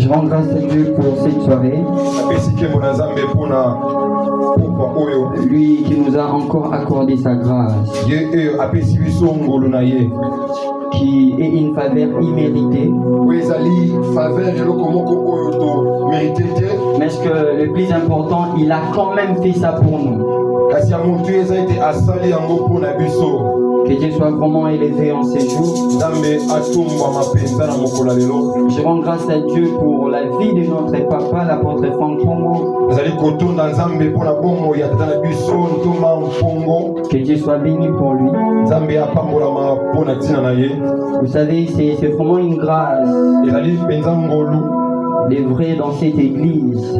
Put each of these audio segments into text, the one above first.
Je rends grâce à Dieu pour cette soirée. Lui qui nous a encore accordé sa grâce, qui est une faveur imméritée. Mais ce que le plus important, il a quand même fait ça pour nous. Que Dieu soit vraiment élevé en ces jours. Je rends grâce à Dieu pour la vie de notre papa, l'apôtre Franck Pongo. Que Dieu soit béni pour lui. Vous savez, c'est vraiment une grâce d'œuvrer dans cette église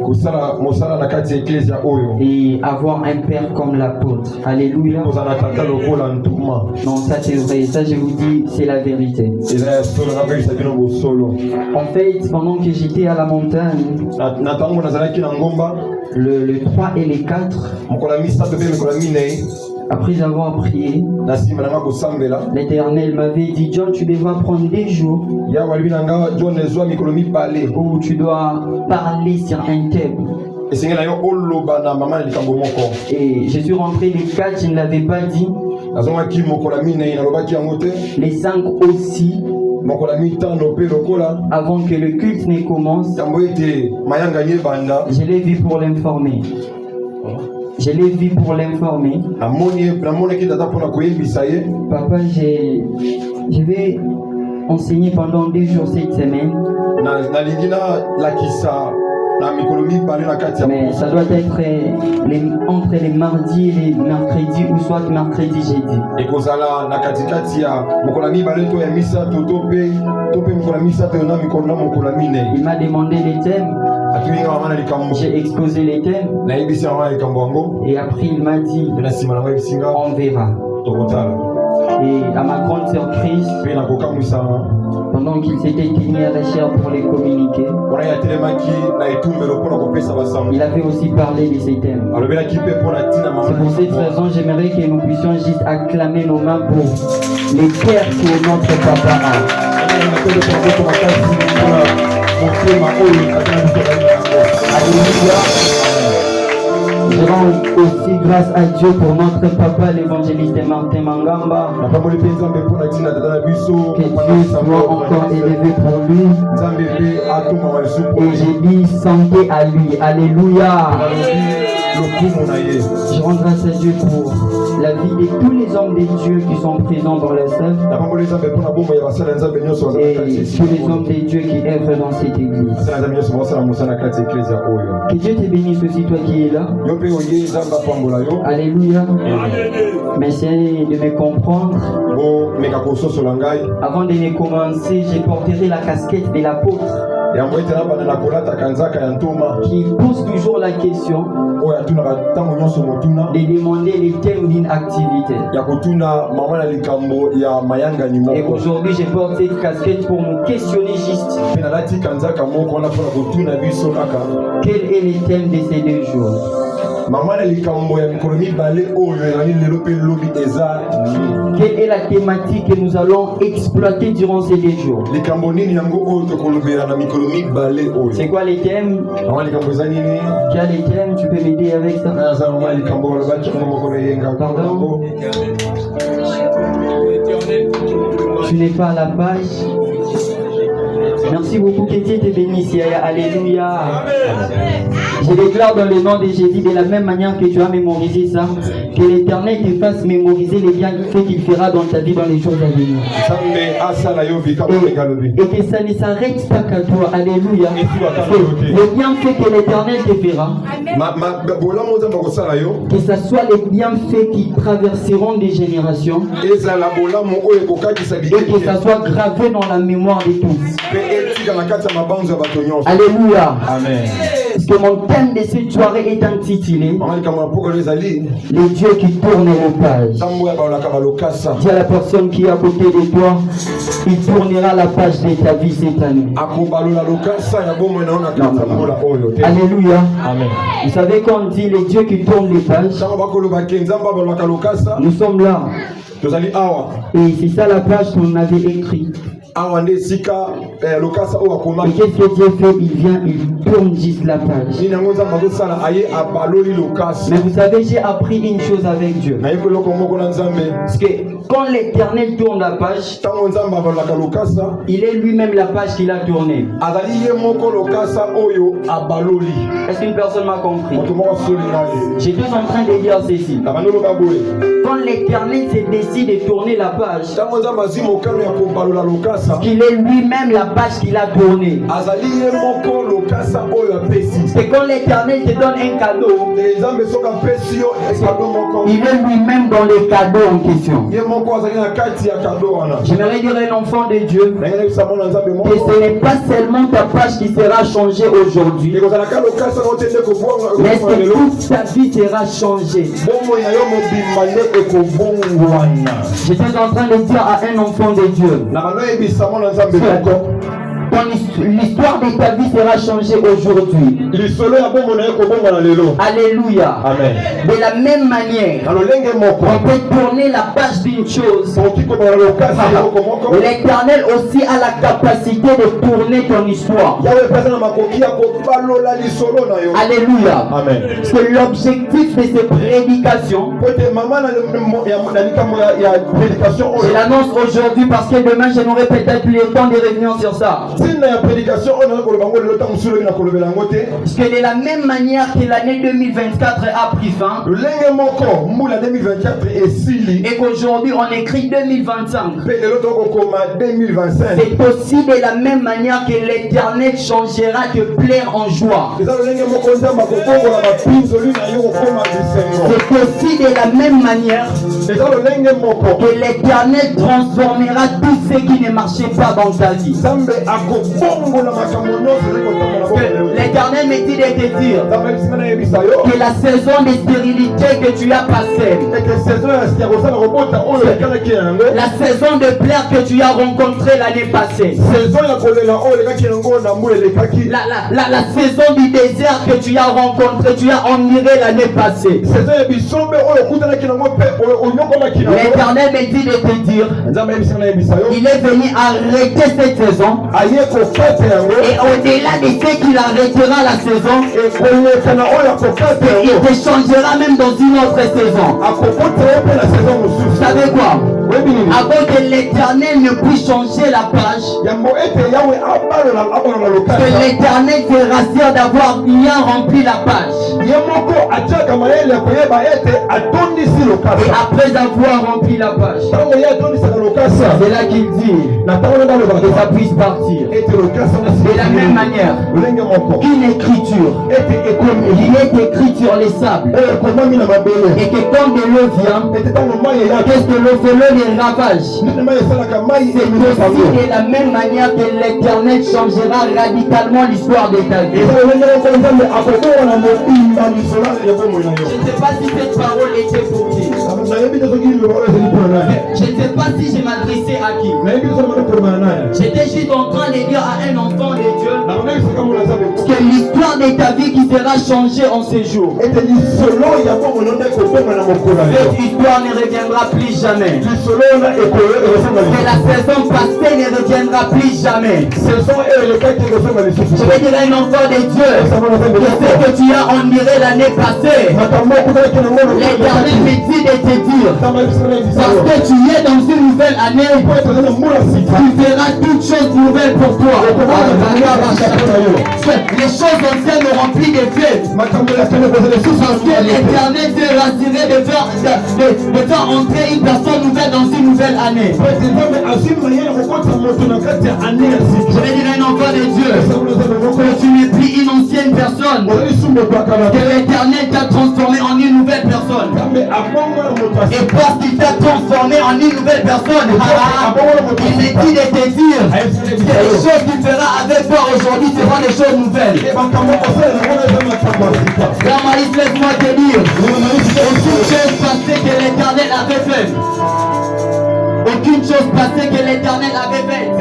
et avoir un père comme l'apôtre. Alléluia. Non, ça c'est vrai, ça je vous dis, c'est la vérité. En fait, pendant que j'étais à la montagne, le 3 et le 4, après avoir prié, l'Éternel m'avait dit, John, tu devras prendre des jours où tu dois parler sur un thème. Et je suis rentré les 4, je ne l'avais pas dit. Les 5 aussi. Avant que le culte ne commence, je l'ai vu pour l'informer. Je l'ai vu pour l'informer. Papa, je vais enseigner pendant 2 jours cette semaine. Mais ça doit être entre les mardis et les mercredis, ou soit mercredi, jeudi. Il m'a demandé les thèmes. J'ai exposé les thèmes. Et après il m'a dit, on verra. Et à ma grande surprise, pendant qu'il s'était tenu à la chair pour les communiquer, il avait aussi parlé de ces thèmes. C'est pour cette raison, j'aimerais que nous puissions juste acclamer nos mains pour les pères que notre papa a. Alléluia. Je rends aussi grâce à Dieu pour notre papa, l'évangéliste Martin Mangamba. Que Dieu soit encore élevé pour lui. Et je dis santé à lui. Alléluia. Je rends grâce à Dieu pour la vie de tous les hommes de Dieu qui sont présents dans la salle. Et tous les hommes de Dieu qui œuvrent dans cette église. Que Dieu te bénisse aussi, toi qui es là. Alléluia. Merci de me comprendre. Avant de me commencer, je porterai la casquette de l'apôtre qui pose toujours la question de demander les thèmes d'une activité. Et aujourd'hui, je porte cette casquette pour nous questionner juste. Quel est le thème de ces 2 jours? Quelle est la thématique que nous allons exploiter durant ces 2 jours? C'est quoi les thèmes? Quel est les thèmes? Tu peux m'aider avec ça? Pardon? Tu n'es pas à la page. Merci beaucoup, que Dieu te bénisse. Alléluia. Je déclare dans le nom de Jésus, de la même manière que tu as mémorisé ça, que l'Éternel te fasse mémoriser les bienfaits qu'il fera dans ta vie dans les jours à venir. Et que ça ne s'arrête pas qu'à toi. Alléluia. Les bienfaits que l'Éternel te fera, que ce soit les bienfaits qui traverseront des générations, et que ça soit gravé dans la mémoire de tous. Alléluia. Amen. Parce que mon thème de cette soirée est intitulé les dieux qui tournent les pages. Dis à la personne qui est à côté de toi, il tournera la page de ta vie cette année. Alléluia. Amen. Vous savez quand on dit les dieux qui tournent les pages, nous sommes là. Et c'est ça la page qu'on avait écrite. Et qu'est-ce que Dieu fait? Il vient, il tourne juste la page. Mais vous savez, j'ai appris une chose avec Dieu. Parce que quand l'Éternel tourne la page, il est lui-même la page qu'il a tournée. Est-ce qu'une personne m'a compris? J'étais en train de dire ceci. Quand l'Éternel se décide de tourner la page, qu'il est lui-même la page qu'il a tournée. C'est quand l'Éternel te donne un cadeau, il est lui-même dans les cadeaux en question. J'aimerais dire à un enfant de Dieu que ce n'est pas seulement ta page qui sera changée aujourd'hui, mais que toute ta vie sera changée. J'étais en train de dire à un enfant de Dieu, l'histoire de ta vie sera changée aujourd'hui. Alléluia. Amen. De la même manière, on peut tourner la page d'une chose. L'Éternel aussi a la capacité de tourner ton histoire. Alléluia. Amen. Parce que l'objectif de ces prédications, je l'annonce aujourd'hui parce que demain je n'aurai peut-être plus le temps de revenir sur ça. Parce que de la même manière que l'année 2024 a pris fin, et qu'aujourd'hui on écrit 2025, c'est aussi de la même manière que l'Éternel changera de plaire en joie. C'est aussi de la même manière que l'Éternel transformera tout ce qui ne marchait pas dans ta vie. L'Éternel me dit de te dire que la saison de stérilité que tu as passée, la saison de plaire que tu as rencontrée l'année passée, la saison du désert que tu as rencontré, tu as admiré l'année passée. L'Éternel me dit de te dire, il est venu arrêter cette saison, et au-delà de ce qu'il arrêtera la saison, il te changera même dans une autre saison. Vous savez quoi? Avant que l'Éternel ne puisse changer la page, que l'Éternel te rassure d'avoir bien rempli la page. Et après avoir rempli la page, c'est là qu'il dit que ça puisse partir. De la même manière, une écriture, il est écrit sur les sables, et que quand de l'eau vient, qu'est-ce que l'eau fait? L'eau les ravage. C'est aussi de la même manière que l'Éternel changera radicalement l'histoire de ta vie. Je ne sais pas si cette parole était pour qui. Je ne sais pas si je m'adressais à qui. J'étais juste en train de dire à un enfant de Dieu que l'histoire de ta vie qui sera changée en ce jour. Cette histoire ne reviendra plus jamais. Que la saison passée ne reviendra plus jamais. Je vais dire à un enfant de Dieu que ce que tu as admiré l'année passée, l'Éternel me dit de te dire, parce que tu es dans une nouvelle année, tu verras toutes choses nouvelles pour toi. Les choses anciennes ont rempli de faits. Parce que l'Éternel s'est rassuré de faire entrer une personne nouvelle dans une nouvelle année. Je vais dire à un enfant de Dieu que tu n'es plus une ancienne personne, que l'Éternel t'a transformé en une nouvelle personne. Et parce qu'il t'a transformé en une nouvelle personne, il me dit de te dire que les choses qu'il fera avec toi aujourd'hui seront des choses nouvelles. Grand Maïs, laisse-moi te dire, aucune chose passée que l'Éternel avait fait. Aucune chose passée que l'Éternel avait faite,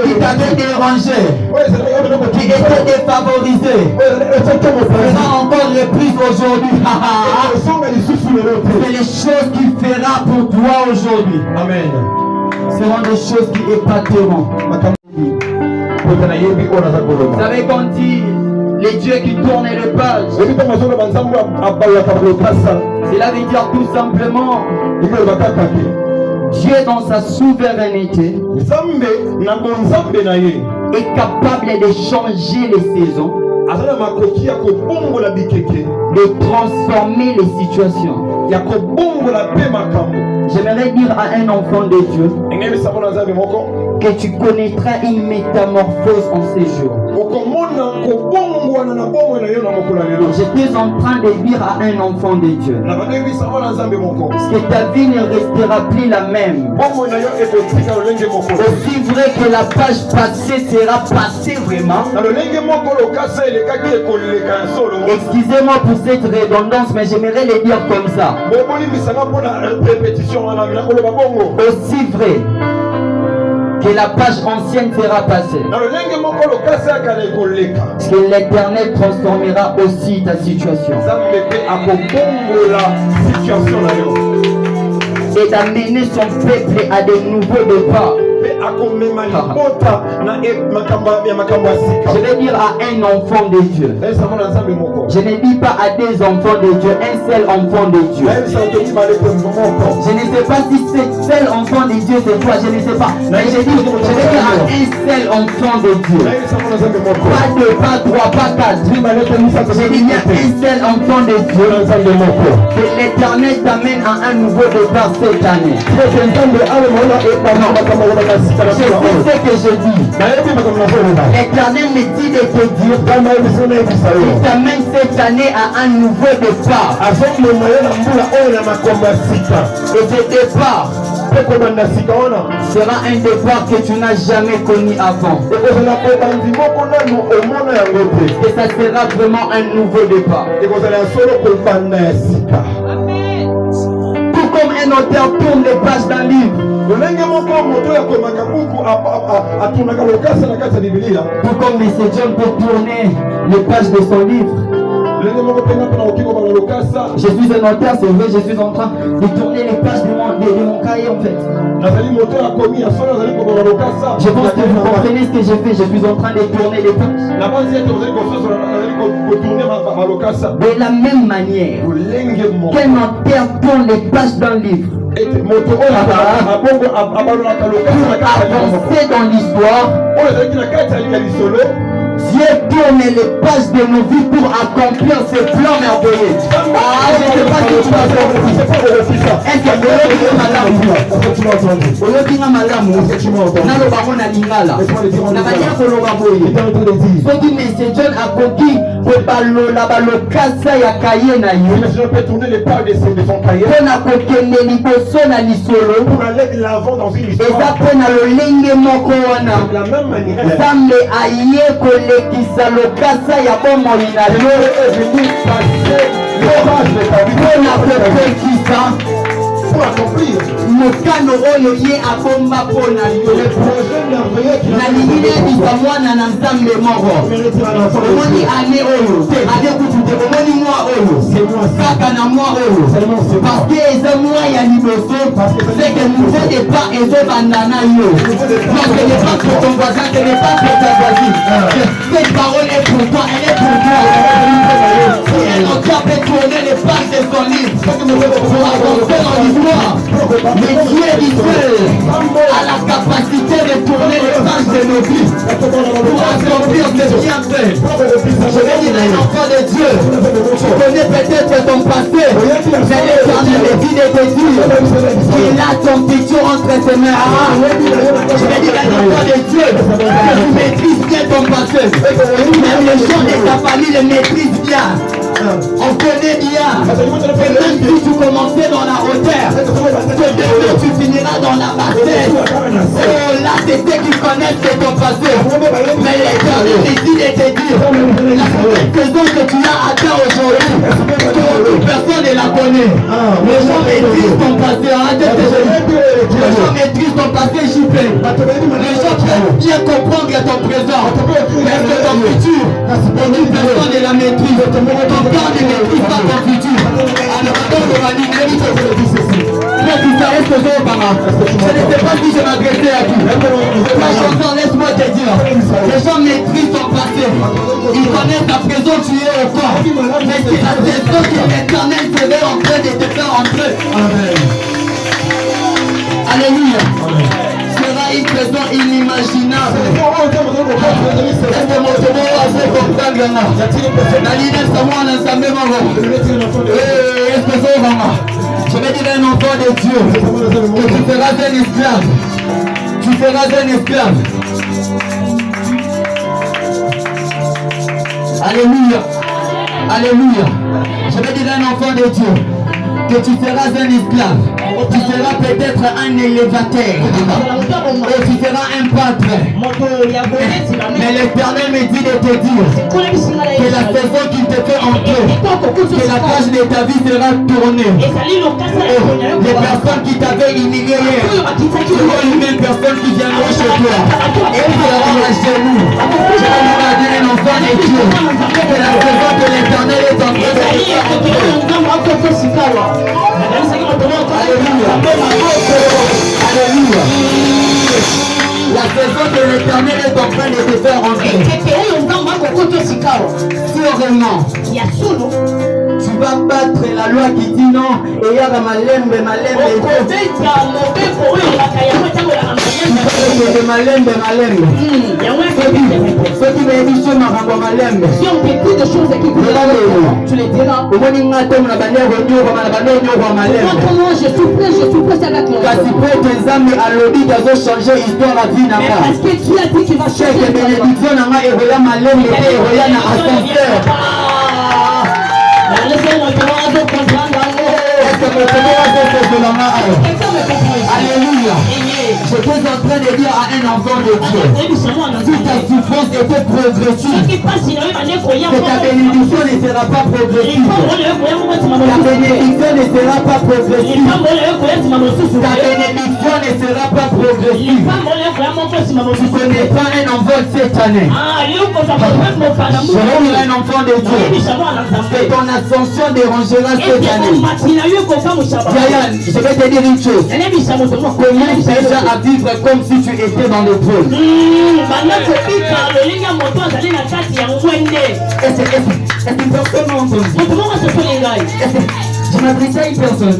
qui t'avait dérangé, qui était défavorisé, sera encore reprise aujourd'hui. C'est les choses qu'il fera pour toi aujourd'hui. Amen. seront des choses qui épateront. Vous savez qu'on dit les dieux qui tournent les pages. Cela veut dire tout simplement Dieu dans sa souveraineté est capable de changer les saisons, de transformer les situations. J'aimerais dire à un enfant de Dieu que tu connaîtras une métamorphose en ces jours. J'étais en train de dire à un enfant de Dieu que ta vie ne restera plus la même. Aussi vrai que la page passée sera passée vraiment. Excusez-moi pour cette redondance, mais j'aimerais le dire comme ça. Aussi vrai que la page ancienne sera passée, parce que l'Éternel transformera aussi ta situation et d'amener son peuple à de nouveaux départs. Je vais dire à un enfant de Dieu. Je ne dis pas à des enfants de Dieu, un seul enfant de Dieu. Je ne sais pas si ce seul enfant de Dieu c'est toi, je ne sais pas. Mais je vais dire à un seul enfant de Dieu. Pas deux, pas trois, pas quatre. Je dis bien un seul enfant de Dieu. Que l'Éternel t'amène à un nouveau départ cette année. Je sais ce que je dis. L'Éternel me dit de te dire il t'amène cette année à un nouveau départ. Et ce départ sera un départ que tu n'as jamais connu avant. Et ça sera vraiment un nouveau départ. Tout comme un auteur tourne les pages d'un livre, tout comme M. John peut tourner les pages de son livre. Je suis un auteur, c'est vrai, je suis en train de tourner les pages de mon cahier en fait. Je pense que vous comprenez ce que j'ai fait, je suis en train de tourner les pages. De la même manière qu'un auteur tourne les pages d'un livre, pour avancer dans l'histoire, Dieu tourne les pages de nos vies pour accomplir ses plans merveilleux. Ah, je ne sais pas si tu m'as compris. Est-ce que Kisaloka ya bomo inalo pour accomplir mokano oyo ye abomba pona yo nalingi ebisa mwana na nzambe moko omoni ane oyo ane kutu omoni mwa oyo kaka na mwa oyo parce que eza mwa ya liboso c'est que nouveau départ ezobanda na yo. Non, ce n'est pas pour ton voisin, ce n'est pas pour ta voisine. Cette parole est pour toi, elle est pour toi. Si un auteur peut tourner les pages de son livre pour avancer dans l'histoire, mais Dieu dit a la capacité de tourner les pages de nos vies pour accomplir ce bien fait. Je vais dire à un enfant de Dieu, tu connais peut-être ton passé, mais l'Éternel me dit de te dire qu'il a ton futur entre ses mains. Je vais dire à un enfant de Dieu que tu maîtrises bien ton passé, même les gens de ta famille le maîtrisent bien. On connaît bien que même si tu commençais dans la hauteur, que demain tu finiras dans la bassesse. Oh là, c'est ceux qui connaissent ton passé. Mais l'Éternel décide de te dire la saison que tu as atteint aujourd'hui, personne ne la connaît. Les gens maîtrisent ton passé. Les gens maîtrisent ton passé, JP. Les gens peuvent bien comprendre ton présent. Mais que ton futur, personne ne la maîtrise. Quand ne maîtrise pas ton futur, alors on va dire frère Isaïe, Je ne sais pas si je m'adressais à qui. La chanson, laisse-moi te dire. Les gens maîtrisent ton passé. Ils connaissent ta présent, tu es au corps. Mais c'est la saison que l'Éternel serait en train de te faire entrer. Alléluia. Sera une présence inimaginable. Est-ce que mon Seigneur a fait comprendre là? La leader, c'est moi, l'ensemble, est-ce que c'est vraiment? Je vais dire un enfant de Dieu que tu seras un esclave. Tu seras un esclave. Alléluia. Alléluia. Je vais dire un enfant de Dieu que tu seras un esclave. Tu seras peut-être un élévateur. Et tu seras un pâtre. Mais l'Éternel me dit de te dire que la saison qu'il te fait entrer, que la page de ta vie sera tournée. Les personnes qui t'avaient humilié hier seront les mêmes personnes qui viendront chez toi. Et tu seront à genoux. Je vais vous dire un enfant de Dieu que la saison de l'Éternel est en train de te faire entrer. Alléluia. La saison de l'Éternel est en train de te faire entrer. Sûrement. Tu vas battre la loi qui dit non. Et il y a malembe. Si on te dit des choses qui tu les diras. Moi comment je souffrais avec mon parce que tu as dit qu'il va changer. Alléluia. Je suis en train de dire à un enfant de Dieu, si ta souffrance était progressive, que ta bénédiction ne sera pas progressive. Ta bénédiction ne sera pas progressive. Ta bénédiction ne sera pas progressive. Tu ne connais pas un enfant cette année. Je vais dire un enfant de Dieu que ton ascension dérangera cette année. Yayan, je vais te dire une chose. Commence déjà à vivre comme si tu étais dans le trône. Est-ce que personne m'a entendu? Je m'adresse à une personne.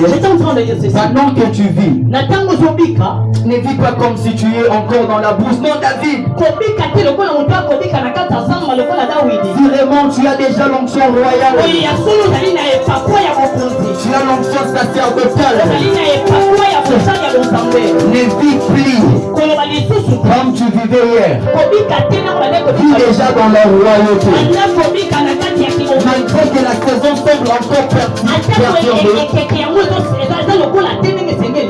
J'étais en train de dire ceci. Pendant que tu vis, ne vis pas comme si tu es encore dans la bourse. Non, David. Si vraiment tu as déjà l'onction royale, tu as l'onction sacerdotale, ne vis plus comme tu vivais hier. Vis déjà dans la royauté. Malgré que la saison semble encore perturbée,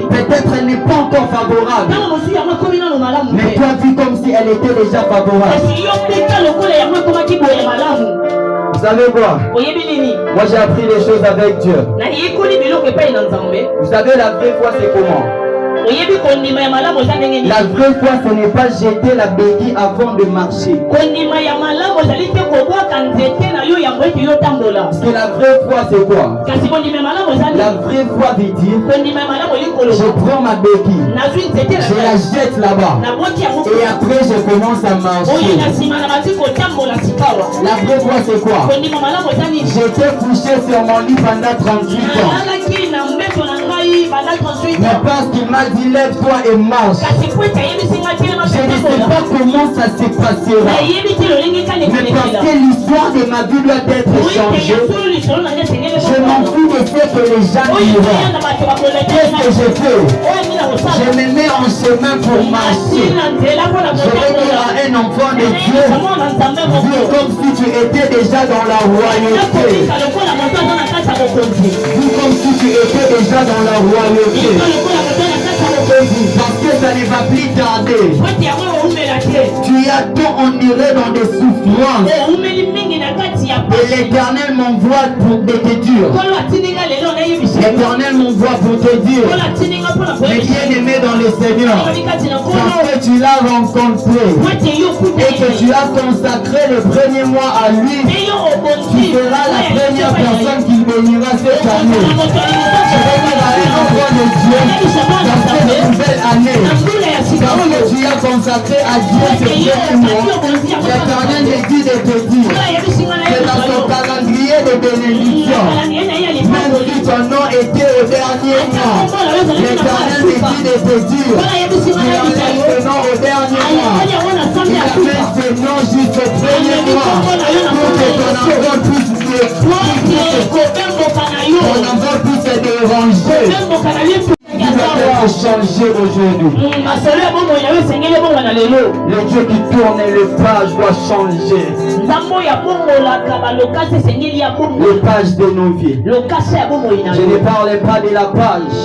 peut-être elle n'est pas encore favorable, mais toi vis comme si elle était déjà favorable. Vous savez quoi? Moi j'ai appris les choses avec Dieu. Vous savez la vraie foi c'est comment? La vraie foi, ce n'est pas jeter la béquille avant de marcher. Parce que la vraie foi, c'est quoi? La vraie foi veut dire je prends ma béquille, je la jette là-bas et après je commence à marcher. La vraie foi, c'est quoi? J'étais couché sur mon lit pendant 38 ans. Mais parce qu'il m'a dit lève-toi et marche. Je ne sais pas comment ça se passera. Mais parce que l'histoire de ma vie doit être changée, je m'en fous de ce que les gens diront. Qu'est-ce que je fais? Je me mets en chemin pour marcher. Je vais dire à un enfant de Dieu, vis comme si tu étais déjà dans la royauté. Vis comme si tu étais déjà dans la royauté. Parce que ça ne va plus tarder. Tu as tant enduré dans des souffrances. Et l'Éternel m'envoie pour te dire. L'Éternel m'envoie pour te dire. Mais bien-aimé dans le Seigneur, parce que tu l'as rencontré et que tu as consacré le premier mois à lui, tu seras la première personne qui bénira cette année. Je vais dire à un enfant de Dieu, dans cette nouvelle année, parce que tu as consacré à Dieu ce premier mois, l'Éternel me dit de te dire que dans son calendrier de bénédiction, même si ton nom était au dernier mois, l'Éternel me dit de te dire qu'il enlève ce nom au dernier mois, il amène ce nom jusqu'au premier mois, pour que ton enfant puisse se déranger. Qui va être changé aujourd'hui. Le Dieu qui tourne les pages doit changer. Les pages de nos vies. Je ne parlais pas de la page,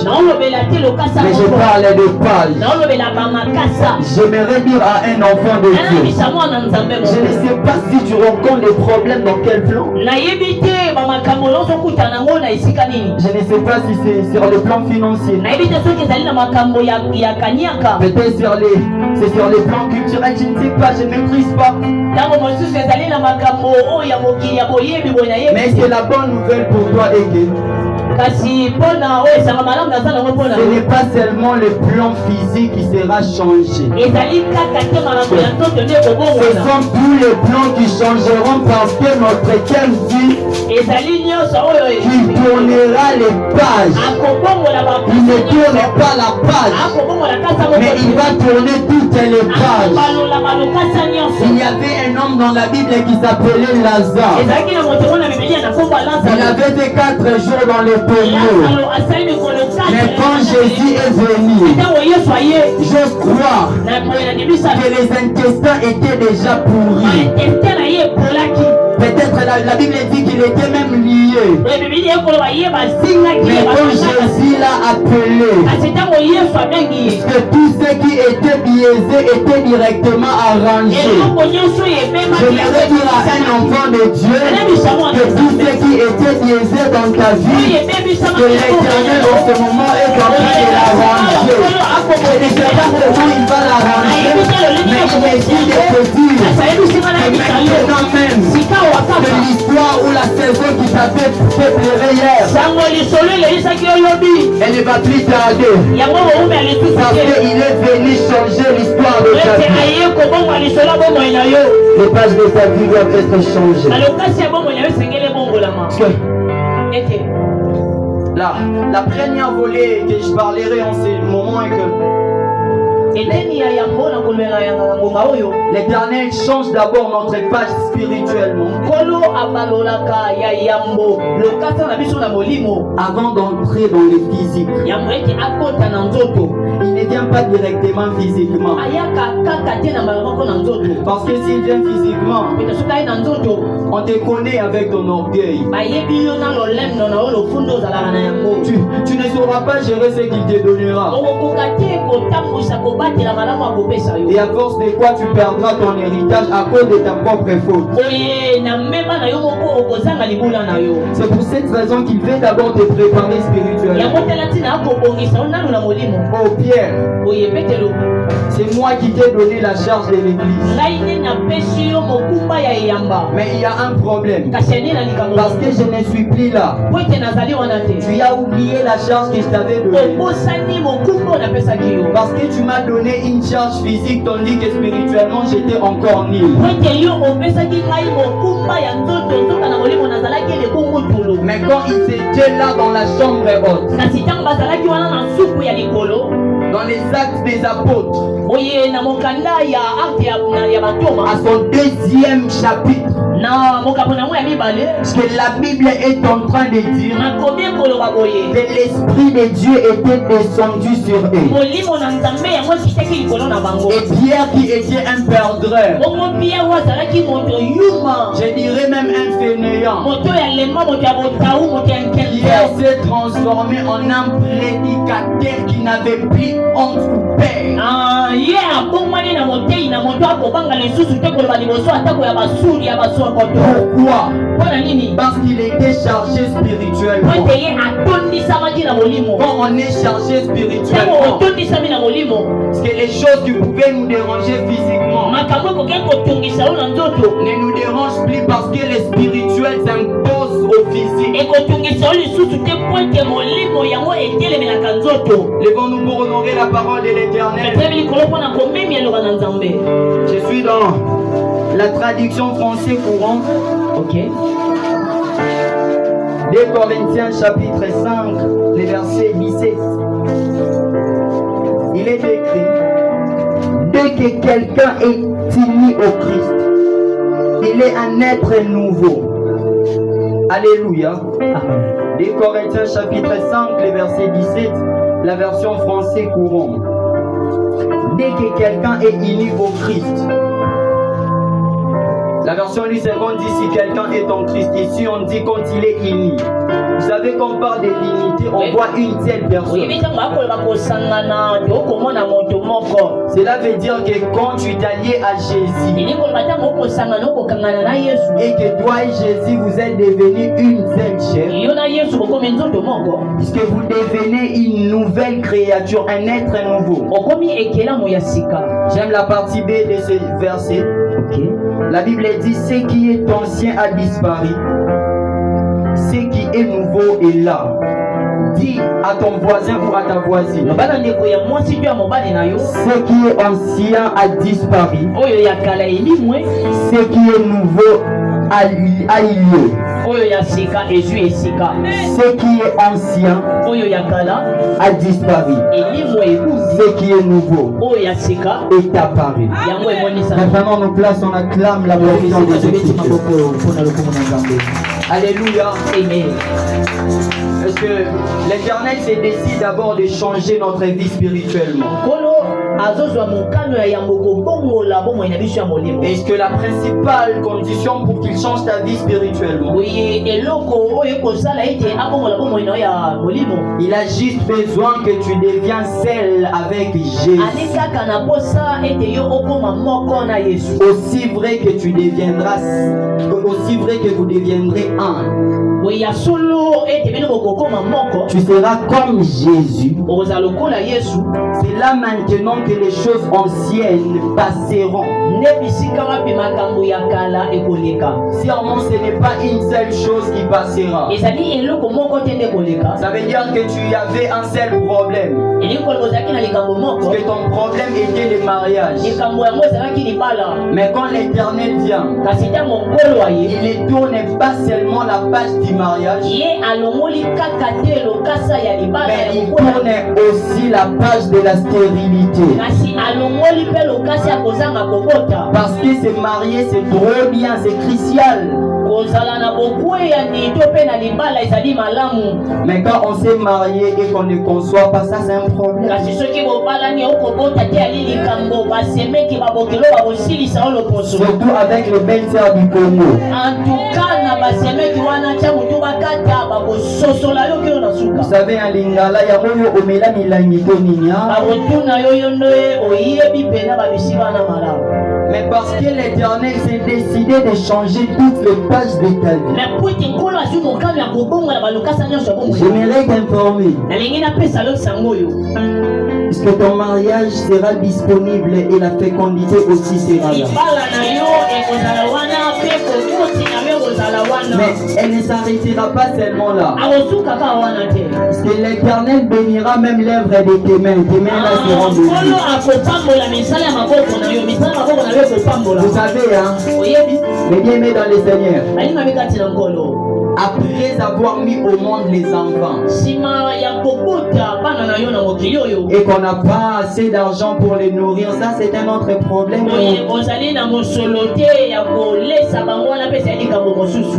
mais je parlais de page. J'aimerais dire à un enfant de Dieu, je ne sais pas si tu rencontres des problèmes dans quel plan. Je ne sais pas si c'est sur le plan financier. Peut-être c'est sur les plans culturels, je ne sais pas, je ne maîtrise pas. Mais c'est la bonne nouvelle pour toi et que ce n'est pas seulement le plan physique qui sera changé. Ce sont tous les plans qui changeront parce que notre thème dit qu'il tournera les pages. Il ne tourne pas la page, mais il va tourner toutes les pages. Il y avait un homme dans la Bible qui s'appelait Lazare. Il avait fait 4 jours dans le tombeau. Mais quand Jésus est venu, j'ose croire que les intestins étaient déjà pourris. Peut-être la Bible dit qu'il était même lié. Mais quand Jésus l'a appelé, que tous ceux qui étaient biaisés étaient directement arrangés. J'aimerais dire à un enfant de Dieu que tous ceux qui étaient biaisés dans ta vie, que l'Éternel en ce moment est en train de l'arranger. Je ne sais pas comment il va l'arranger, mais il me dit de te dire que maintenant même, de l'histoire ou la saison qui t'avait fait pleurer hier, elle ne va plus tarder. Parce qu'il est venu changer l'histoire de ta vie. Les pages de ta vie doivent être changées. Là, la première volée que je parlerai en ce moment est que l'Éternel change d'abord notre page spirituellement avant d'entrer dans le physique. Il ne vient pas directement physiquement. Parce que s'il vient physiquement, on te connaît avec ton orgueil. Tu ne sauras pas gérer ce qu'il te donnera. Et à force de quoi tu perdras ton héritage à cause de ta propre faute. C'est pour cette raison qu'il veut d'abord te préparer spirituellement. Oh Pierre, c'est moi qui t'ai donné la charge de l'église. Mais il y a un problème. Parce que je ne suis plus là. Tu as oublié la charge que je t'avais donnée. Parce que tu m'as donné une charge physique tandis que spirituellement j'étais encore nul. Mais quand ils étaient là dans la chambre haute, dans les actes des apôtres, à son 2e chapitre, Ce que la Bible est en train de dire, que l'Esprit de Dieu était descendu sur eux. Et Pierre qui était un perdreur, je dirais même un fainéant, Pierre s'est transformé en un prédicateur qui n'avait plus honte ou peur. Pourquoi? Parce qu'il était chargé spirituellement. Quand on est chargé spirituellement, parce que les choses qui pouvaient nous déranger physiquement ne nous dérangent plus parce que les spirituels s'imposent au physique. Levons-nous pour honorer la parole de l'Éternel. Je suis dans la traduction français courant. Ok. 2 Corinthiens chapitre 5, le verset 17. Il est écrit: dès que quelqu'un est uni au Christ, il est un être nouveau. Alléluia. 2 Corinthiens chapitre 5, le verset 17, la version français courant. Dès que quelqu'un est uni au Christ. La version du second dit si quelqu'un est en Christ. Ici on dit quand il est uni. Vous savez qu'on parle de l'unité, on voit une seule personne. Cela veut dire que quand tu t'allies à Jésus et que toi et Jésus vous êtes devenus une seule chair, puisque vous devenez une nouvelle créature, un être nouveau. J'aime la partie B de ce verset. La Bible dit ce qui est ancien a disparu, ce qui est nouveau est là. Dis à ton voisin ou à ta voisine, ce qui est ancien a disparu, ce qui est nouveau a lieu. Ce qui est ancien a disparu, ce qui est nouveau est apparu. Maintenant nous plaçons, on acclame la portion de Jésus. Alléluia. Amen. Est-ce que l'Éternel se décide d'abord de changer notre vie spirituellement? Est-ce que la principale condition pour qu'il change ta vie spirituellement, il a juste besoin que tu deviens seul avec Jésus. Aussi vrai que tu deviendras, aussi vrai que vous deviendrez un. Tu seras comme Jésus. C'est là maintenant que les choses anciennes passeront. Sûrement ce n'est pas une seule chose qui passera. Ça veut dire que tu avais un seul problème, que ton problème était le mariage. Mais quand l'Éternel vient, il ne tourne pas seulement la page du mariage, mais il tourne aussi la page de la stérilité. Parce que se marier c'est trop bien, c'est crucial. Mais quand on s'est marié et qu'on ne conçoit pas, ça c'est un problème. Surtout avec les belles sœurs du Congo. Vous savez, en Lingala, il y a moyo omela milangi to ninya. Mais parce que l'Éternel s'est décidé de changer toutes les pages de ta vie, j'aimerais t'informer. Est-ce que ton mariage sera disponible et la fécondité aussi sera là? Mais elle ne s'arrêtera pas seulement là. Parce que l'Éternel bénira même l'œuvre de tes mains. Tes mains là seront bénies. Vous savez, hein, les bien-aimés dans le Seigneur, après avoir mis au monde les enfants et qu'on n'a pas assez d'argent pour les nourrir, ça c'est un autre problème.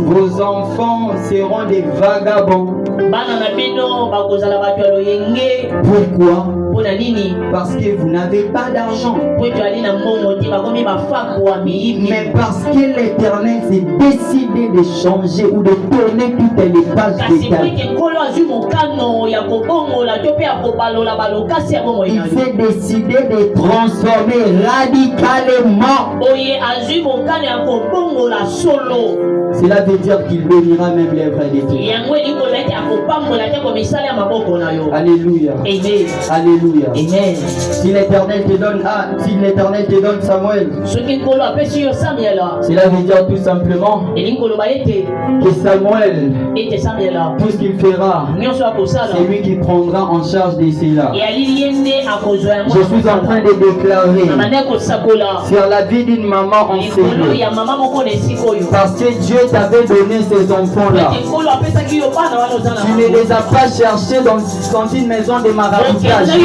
Vos enfants seront des vagabonds. Pourquoi? Parce que vous n'avez pas d'argent. Mais parce que l'Éternel s'est décidé de changer ou de tourner toutes les pages de ta vie. Il s'est décidé de transformer radicalement. Cela veut dire qu'il bénira même les vrais de Dieu. Alléluia. Amen. Alléluia. Amen. Si l'Éternel te donne Samuel, cela veut dire tout simplement que Samuel, tout ce qu'il fera, c'est lui qui prendra en charge de cela. Je suis en train de déclarer sur la vie d'une maman enseignée, parce que Dieu t'avait donné ces enfants-là. Tu ne les as pas cherchés dans une maison de maraboutage. Tu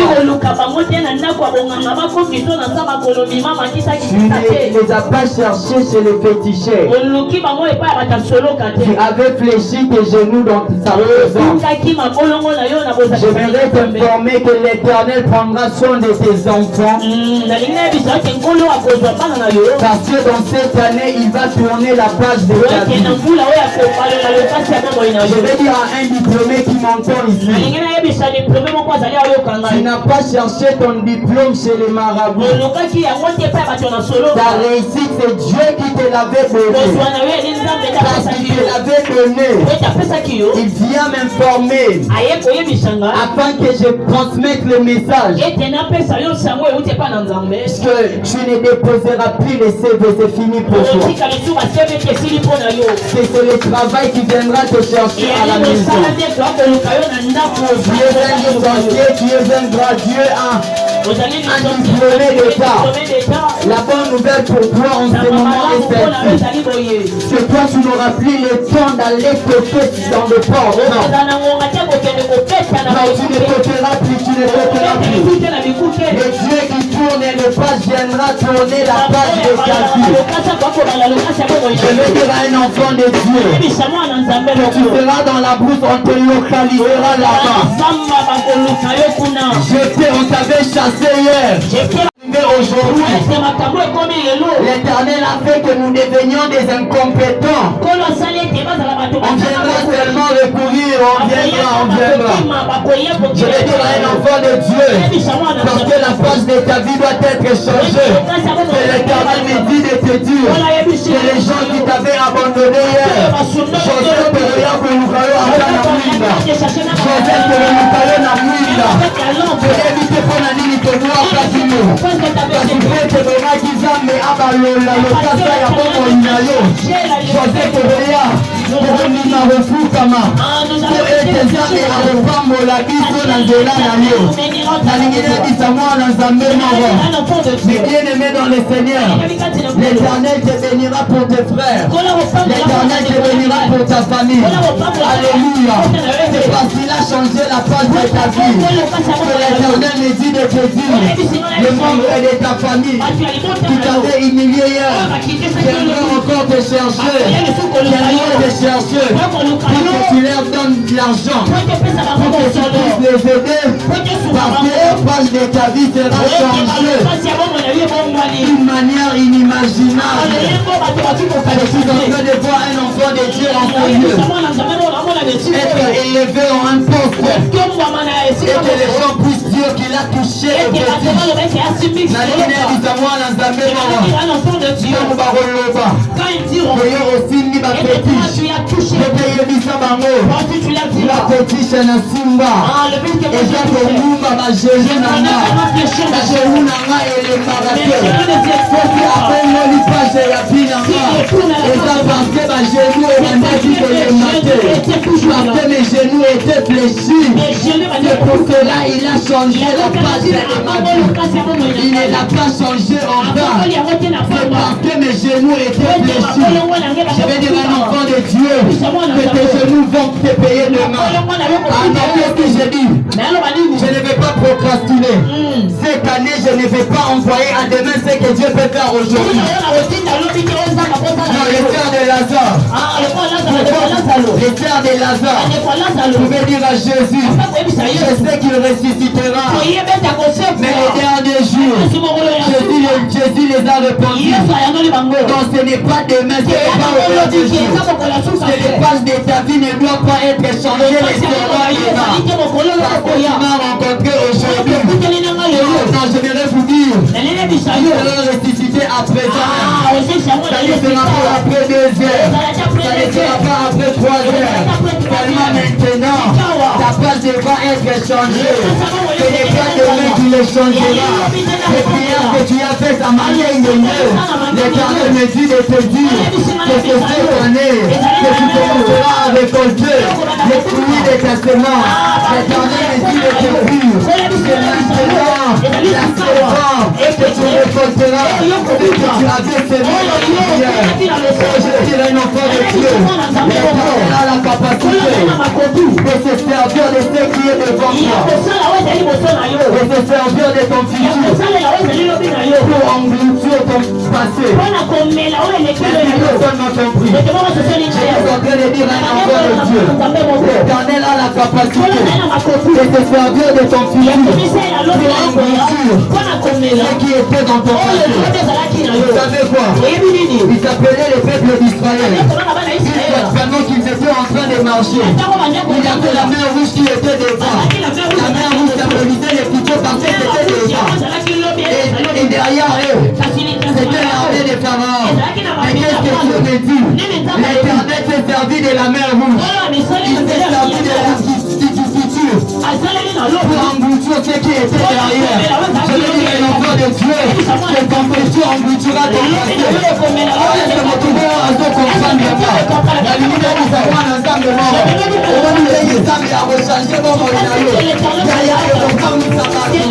ne les as pas cherchés chez les féticheurs. Tu avais fléchi tes genoux dans sa présence. J'aimerais t'informer que l'Éternel prendra soin de tes enfants. Parce que dans cette année, il va tourner la page de ta vie. Je vais dire à un diplômé qui m'entend ici, tu n'as pas cherché ton diplôme chez les marabouts. Ta réussite, c'est Dieu qui te l'avait donné. Parce qu'il te l'avait donné, il vient m'informer afin que je transmette le message. Parce que tu ne déposeras plus les CV, c'est fini pour toi. C'est le travail qui viendra te chercher à la maison. Tu es un licencié, tu es un gradué, un diplômé d'État. La bonne nouvelle pour toi en ce moment est celle-ci. Que toi tu n'auras plus le temps d'aller toquer dans le port. Non, tu ne toqueras plus, tu ne toqueras plus. Le Dieu qui tourne les pages viendra tourner la page de ta vie. Je vais dire à un enfant de Dieu, que tu seras dans la brousse, on te localisera là-bas. On t'avait chassé hier. Mais aujourd'hui, l'Éternel a fait que nous devenions des incompétents. On viendra seulement recourir, on viendra. Je vais dire à un enfant de Dieu, parce que la page de ta vie doit être changée. Que l'Éternel me dit de te dire que les gens qui t'avaient abandonné hier, Joseph Pereira Pelukayo Atanamwinda, Joseph Pelukayo Namwinda, éviter pour la ligne de moi Casino. Parce que te verras Kizame Abalola, le Kasa ya Pomo Inayo, Joseph Pereira, pour une refukama, pour être jamais à refambo la biso dans Zéla Nayo. La ligne de Kisamo dans Zambé Moro. Mais bien aimé dans le Seigneur, l'Éternel te bénira pour tes frères. L'Éternel te bénira pour ta famille. Alléluia. C'est parce qu'il a changé la page de ta vie que l'Éternel me dit de te dire, le membre de ta famille qui t'avait humilié hier, j'aimerais encore te chercher. J'aimerais te chercher pour que tu leur donnes de l'argent, pour que tu puisses les aider, parce que la page de ta vie sera changée d'une manière inimaginable. Je suis en train de voir un enfant de Dieu en ce lieu être élevé en un poste et que les gens puissent dire qu'il a touché le petit. La petite na simba eza komumba bagérie nanga bagérie nanga elemaka te soki akongoli page ya binanga eza parce que bagérie ebandaki kolemba te parce que mes genoux étaient fléchis. C'est pour cela il a changé Il ne l'a pas il ne l'a pas changé en vain. C'est parce que mes genoux étaient fléchis. Je vais dire à un enfant de Dieu que tes genoux vont te payer demain. Alors qu'est-ce que j'ai dit? Je ne vais pas procrastiner. Cette année, je ne vais pas envoyer à demain ce que Dieu peut faire aujourd'hui. Non, les frères de Lazare. Les frères de Lazare. Vous pouvez dire à Jésus, je sais qu'il ressuscitera. Mais les derniers jours, Jésus les a répandus. Donc ce n'est pas demain, ce n'est pas aujourd'hui. Les pages de ta vie ne doivent pas être changées. Les parce que tu m'as rencontré aujourd'hui. Non, je voudrais vous dire, il sera ressuscité à présent. Ça ne sera pas après 2 heures. Ça ne sera pas après 3 heures. Seulement maintenant, ta place devra être changée. Ce n'est pas demain qui le changera. Les prières que tu as faites à manière innée, l'Éternel me dit de te dire que c'est cette année que tu commenceras à récolter les fruits de ta semence. L'Éternel me dit de te dire que maintenant, la semence que tu récolteras, que tu avais semé hier. Je dirai un enfant de Dieu, l'Éternel a la capacité de se servir de ce qui est devant toi, de se servir de ton futur pour engloutir ton passé. Personne n'a compris. Je suis en train de dire à un enfant de Dieu, l'Éternel a la capacité de se servir de ton futur pour engloutir ce qui était dans ton passé. Vous savez quoi? Il s'appelait le peuple d'Israël. Pendant qu'ils étaient en train de marcher, il y avait la mer rouge qui était devant. La mer rouge symbolisait les couteaux parce que c'était devant. Et derrière eux, c'était l'armée des pharaons. Mais qu'est-ce que Dieu me dit? L'Éternel s'est servi de la mer rouge. Il s'est servi de la futur pour engloutir ce qui était derrière. Je veux dire à l'enfant de Dieu que ton futur engloutira ton passé. Est-ce que vous pouvez comprendre pas? La lumière nous apprend ensemble mort. On nous les examens à rechanger mon moyen. Derrière le programme nous s'appelle.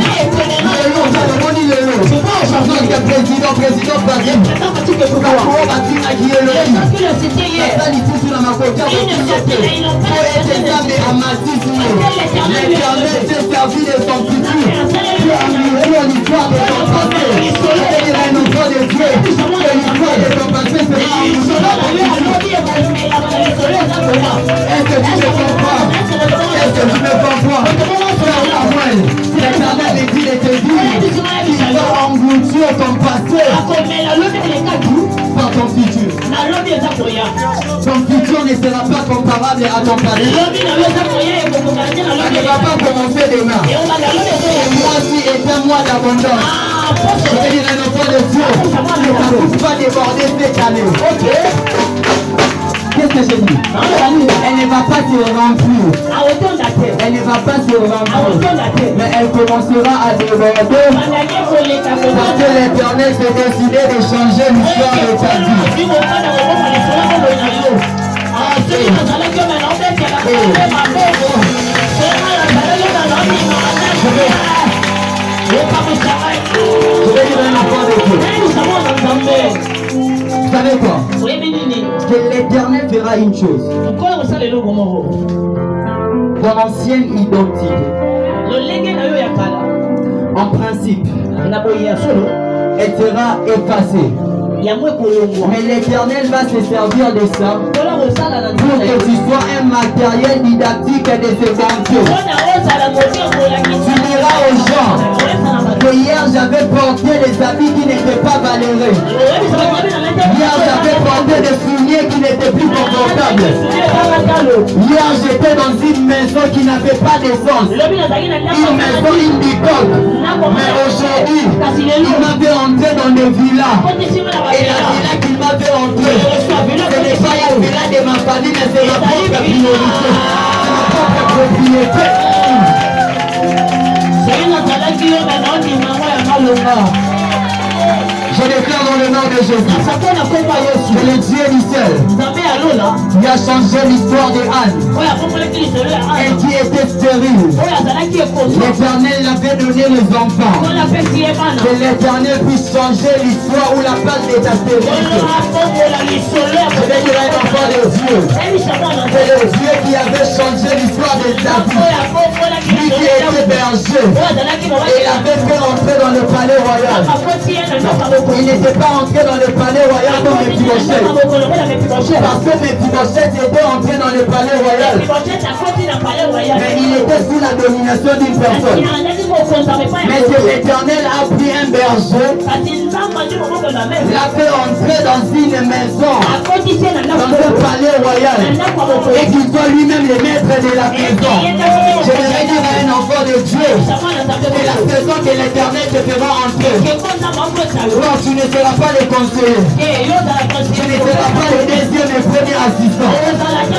On dit le lot. Changement de président Paris. Kakoro Batina qui est le lit. Ça dit tout sur ma côte. Pour être examiné à ma titule. L'Éternel s'est servi de son futur. Pour améliorer l'histoire de ton passé. C'est un enfant de Dieu. Que l'histoire de ton passé sera améliorer. Est-ce que tu me comprends? Est-ce que tu me comprends? Samuel, l'Éternel est dit de te dire qu'il va engloutir ton passé par ton futur. Ton futur ne sera pas comparable à ton passé. Ça ne va pas commencer demain. Et moi aussi est un mois d'abondance. Je vais dire à un enfant de Dieu que ça ne peut pas déborder cette année. Qu'est-ce que j'ai dit? Elle ne va pas se remplir. Elle ne va pas se remplir. Mais elle commencera à déborder. Parce que l'Éternel s'est décidé de changer l'histoire de ta vie. Je vais dire un enfant de Dieu. Vous savez quoi? Que l'Éternel fera une chose. Ton ancienne identité, en principe, elle sera effacée. Mais l'Éternel va se servir de ça pour que tu sois un matériel didactique de seconde. Tu diras aux gens que hier j'avais porté des habits qui n'étaient pas valeureux. Hier j'avais porté des souliers qui n'étaient plus confortables. Hier j'étais dans une maison qui n'avait pas d'essence. Une maison indicoque. Mais aujourd'hui, il m'avait entré dans des villas. Et la villa qu'il m'avait entré, ce n'est pas la villa de ma famille, mais c'est ma propre priorité. Ma propre propriété. Je déclare dans le nom de Jésus que le Dieu du ciel Il a changé l'histoire de Anne. Elle qui était stérile. L'Éternel l'avait donné les enfants. Que l'Éternel puisse changer l'histoire où la femme est stérile. Je vais dire un enfant de Dieu. C'est le Dieu qui avait changé l'histoire de David. Lui qui était berger. Et il avait fait entrer dans le palais royal. Il n'était pas entré dans le palais royal comme Mephibosheth. Parce que Mephibosheth était entré dans le palais royal. Mais il était sous la domination d'une personne. Mais que l'Éternel a pris un berger, l'a fait entrer dans une maison, dans un palais royal, et qu'il soit lui-même le maître de la maison. Je vais dire à un enfant de Dieu, c'est la saison que l'Éternel te fera entrer. Non, tu ne seras pas le conseiller, tu ne seras pas le deuxième et premier assistant,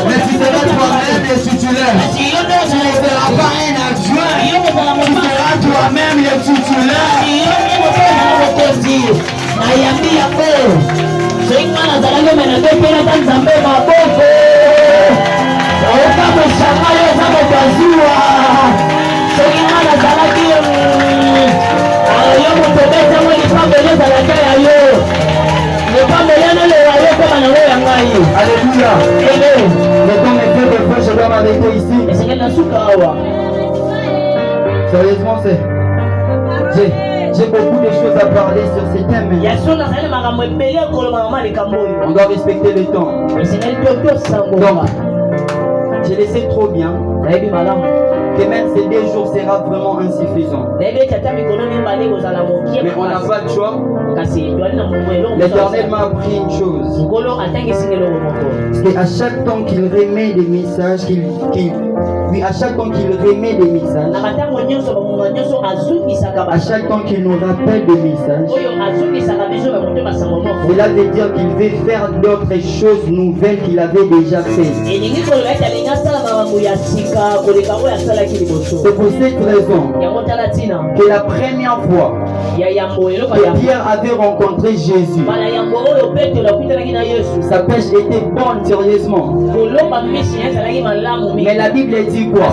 mais tu seras toi-même le titulaire. Tu ne seras pas un adjoint, tu seras toi-même le titulaire. Alléluia. Le temps est fait de fois, je dois m'arrêter ici. Sérieusement, j'ai beaucoup de choses à parler sur ces thèmes. On doit respecter le temps. Donc, je le sais trop bien que même ces 2 jours sera vraiment insuffisant. Mais on n'a pas de choix. L'Éternel m'a appris une chose. C'est qu'à chaque temps qu'il remet des messages, à chaque temps qu'il remet des messages, à chaque temps qu'il nous rappelle des messages, cela veut dire qu'il veut faire d'autres choses nouvelles qu'il avait déjà fait. C'est pour cette raison que la première fois que Pierre avait rencontré Jésus, sa pêche était bonne sérieusement. Mais la Bible dit quoi?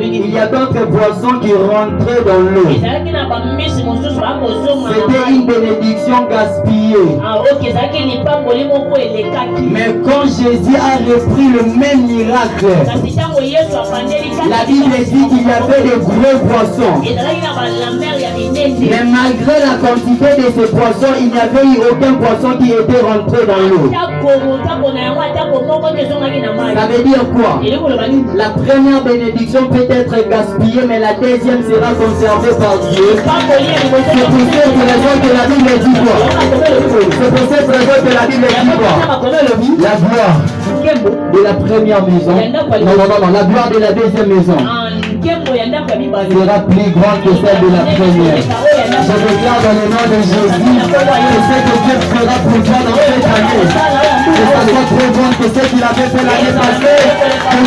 Il y a d'autres poissons qui rentraient dans l'eau. C'était une bénédiction gaspillée. Mais quand Jésus a repris le même miracle, la Bible dit qu'il y avait de gros poissons. Mais malgré la quantité de ces poissons, il n'y avait eu aucun poisson qui était rentré dans l'eau. Ça veut dire quoi? La première bénédiction peut être gaspillée, mais la deuxième sera conservée par Dieu. C'est pour cette raison que la Bible dit quoi? C'est pour cette raison que la Bible dit quoi? La gloire de la première maison. Non, la gloire de la deuxième maison sera plus grande que celle de la première. Je déclare dans le nom de Jésus que ce que Dieu fera pour toi dans cette année, que ça soit trop grand que ce qu'il avait fait l'année passée, que